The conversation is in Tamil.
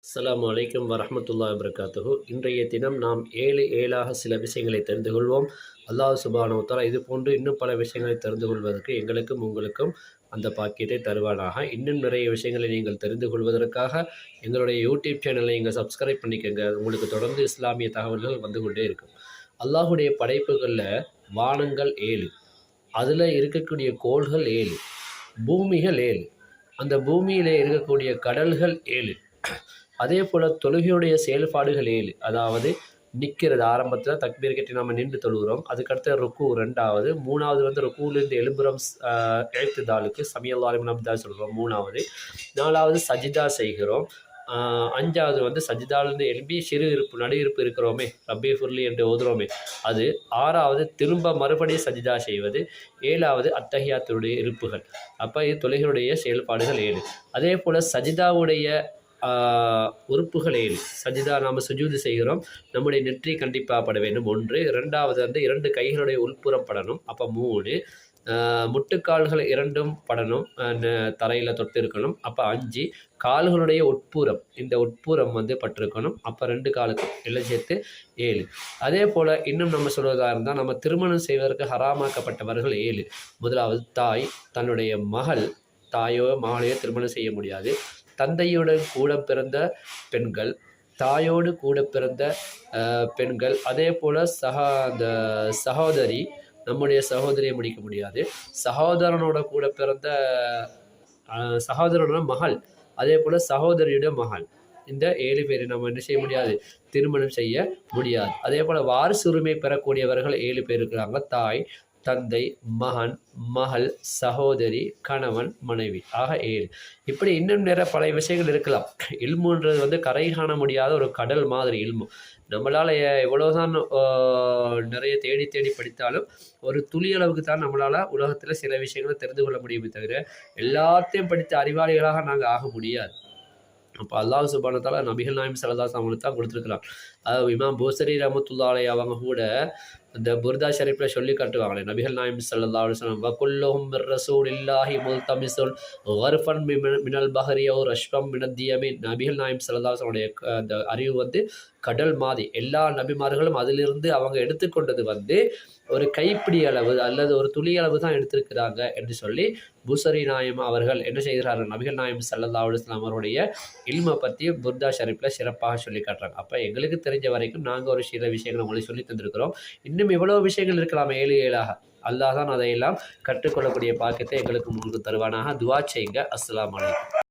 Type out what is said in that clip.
அஸ்ஸலாமு அலைக்கும் வரஹ்மத்துல்லாஹி வபரகாத்துஹு. இன்றைய தினம் நாம் 7 சில விஷயங்களை தெரிந்து கொள்வோம். அல்லாஹ் சுப்ஹானஹு வ தஆலா இது போன்று இன்னும் பல விஷயங்களை தெரிந்து கொள்வதற்கு எங்களுக்கும் உங்களுக்கும் அந்த பாக்கியத்தை தருவானாக. இன்னும் நிறைய விஷயங்களை நீங்கள் தெரிந்து கொள்வதற்காக எங்களுடைய யூடியூப் சேனலை நீங்கள் சப்ஸ்கிரைப் பண்ணிக்கங்க. உங்களுக்கு தொடர்ந்து இஸ்லாமிய தகவல்கள் வந்து கொண்டே இருக்கும். அல்லாஹுடைய படைப்புகளில் வானங்கள் 7, அதில் இருக்கக்கூடிய கோள்கள் 7, பூமிகள் 7, அந்த பூமியில் இருக்கக்கூடிய கடல்கள் 7, அதே போல் தொழுகையுடைய செயல்பாடுகள் 7. அதாவது நிற்கிறது, ஆரம்பத்தில் தக்பீர் கட்டி நம்ம நின்று தொழுகிறோம். அதுக்கடுத்து ருக்கு 2வது, 3வது வந்து ருக்குலேருந்து எழும்புறம் எழுத்துதாளுக்கு சமியல்லாஹு லிமன் ஹமிதா சொல்கிறோம் 3வது, 4வது சஜிதா செய்கிறோம், 5வது வந்து சஜிதாலேருந்து எழும்பி சிறு இருப்பு நடு இருப்பு இருக்கிறோமே ரப்பி ஃபுர்லி என்று ஓதுறோமே அது, 6வது திரும்ப மறுபடியும் சஜிதா செய்வது, 7வது அத்தஹியாத்துடைய இருப்புகள். அப்போ இது தொழுகையுடைய செயல்பாடுகள் 7. அதே போல் சஜிதாவுடைய உறுப்புகள் 7. சஜிதா நாம் சுஜூது செய்கிறோம், நம்முடைய நெற்றி கண்டிப்பாக பட வேண்டும் 1. 2வது வந்து 2 கைகளுடைய உள்புறம் படணும், அப்போ 3. முட்டுக்கால்கள் 2ம் படணும், தரையில் தொட்டு இருக்கணும், அப்போ 5. கால்களுடைய உட்புறம், இந்த உட்புறம் வந்து பட்டிருக்கணும், அப்போ 2 காலுக்கும் எல்லாம் சேர்த்து 7. அதே போல் இன்னும் நம்ம சொல்வதாக இருந்தால், நம்ம திருமணம் செய்வதற்கு ஹராமாக்கப்பட்டவர்கள் 7. முதலாவது தாய், தன்னுடைய தாயோ மகளையோ திருமணம் செய்ய முடியாது. தந்தையுடன் கூட பிறந்த பெண்கள், தாயோடு கூட பிறந்த பெண்கள், அதே போல் அந்த சகோதரி, நம்முடைய சகோதரியை முடிக்க முடியாது. சகோதரனோட கூட பிறந்த சகோதரனோட மகள், அதே போல் சகோதரியுடைய மகள், இந்த 7 பேரை நம்ம என்ன செய்ய முடியாது, திருமணம் செய்ய முடியாது. அதே போல் வாரிசு உரிமை பெறக்கூடியவர்கள் 7 பேர் இருக்கிறாங்க. தாய், தந்தை, மகன், மகள், சகோதரி, கணவன், மனைவி, ஆக 7. இப்படி இன்னும் நிறைய பல விஷயங்கள் இருக்கலாம். இல்முன்றது வந்து கரை காண முடியாத ஒரு கடல் மாதிரி இல்மு. நம்மளால் எவ்வளோதான் நிறைய தேடி தேடி படித்தாலும் ஒரு துளி அளவுக்கு தான் நம்மளால் உலகத்தில் சில விஷயங்களை தெரிந்து கொள்ள முடியுமே தவிர எல்லாத்தையும் படித்த அறிவாளிகளாக நாங்கள் ஆக முடியாது. அப்போ அல்லாஹ் சுப்ஹானஹு வ தஆலா நபிகள் நாயகம் ஸல்லல்லாஹு அலைஹி வஸல்லம் தான் கொடுத்துருக்குறான். அதாவது இமாம் பூசரி ரஹ்மத்துல்லாஹி அலைஹி அவங்க கூட இந்த புர்தா ஷரீஃபில் சொல்லி காட்டுவாங்களே, நபிகள் நாயகம் ஸல்லல்லாஹு அலைஹி வஸல்லம் வகுல்லுஹும் மிர் ரசூலில்லாஹி முல்தமிஸுல் கர்ஃபன் மினல் பஹரி ஓ ரஷ்பம் மினத்தியமி. நபிகள் நாயகம் ஸல்லல்லாஹு அலைஹி வஸல்லம் அந்த அறிவு வந்து கடல் மாதிரி. எல்லா நபிமார்களும் அதிலிருந்து அவங்க எடுத்துக்கொண்டது வந்து ஒரு கைப்பிடி அளவு அல்லது ஒரு துளி அளவு தான் எடுத்திருக்கிறாங்க என்று சொல்லி பூசரி நாயம் அவர்கள் என்ன செய்கிறார்கள், நபிகள் நாயம் ஸல்லல்லாஹு அலைஹி வஸல்லம் அவருடைய இல்மை பற்றி புர்தா ஷரீஃபில் சிறப்பாக சொல்லி காட்டுறாங்க. அப்போ எங்களுக்கு தெரிஞ்ச வரைக்கும் நாங்கள் ஒரு சில விஷயங்களை உங்களுக்கு சொல்லி தந்திருக்கிறோம். இன்னும் எவ்வளோ விஷயங்கள் இருக்கலாம் 7 அல்லாஹ் தான் அதையெல்லாம் கற்றுக்கொள்ளக்கூடிய பாக்கியத்தை எங்களுக்கு முன்னுக்கு தருவானாக. துவா செய்யுங்க. அஸ்ஸலாமு அலைக்கும்.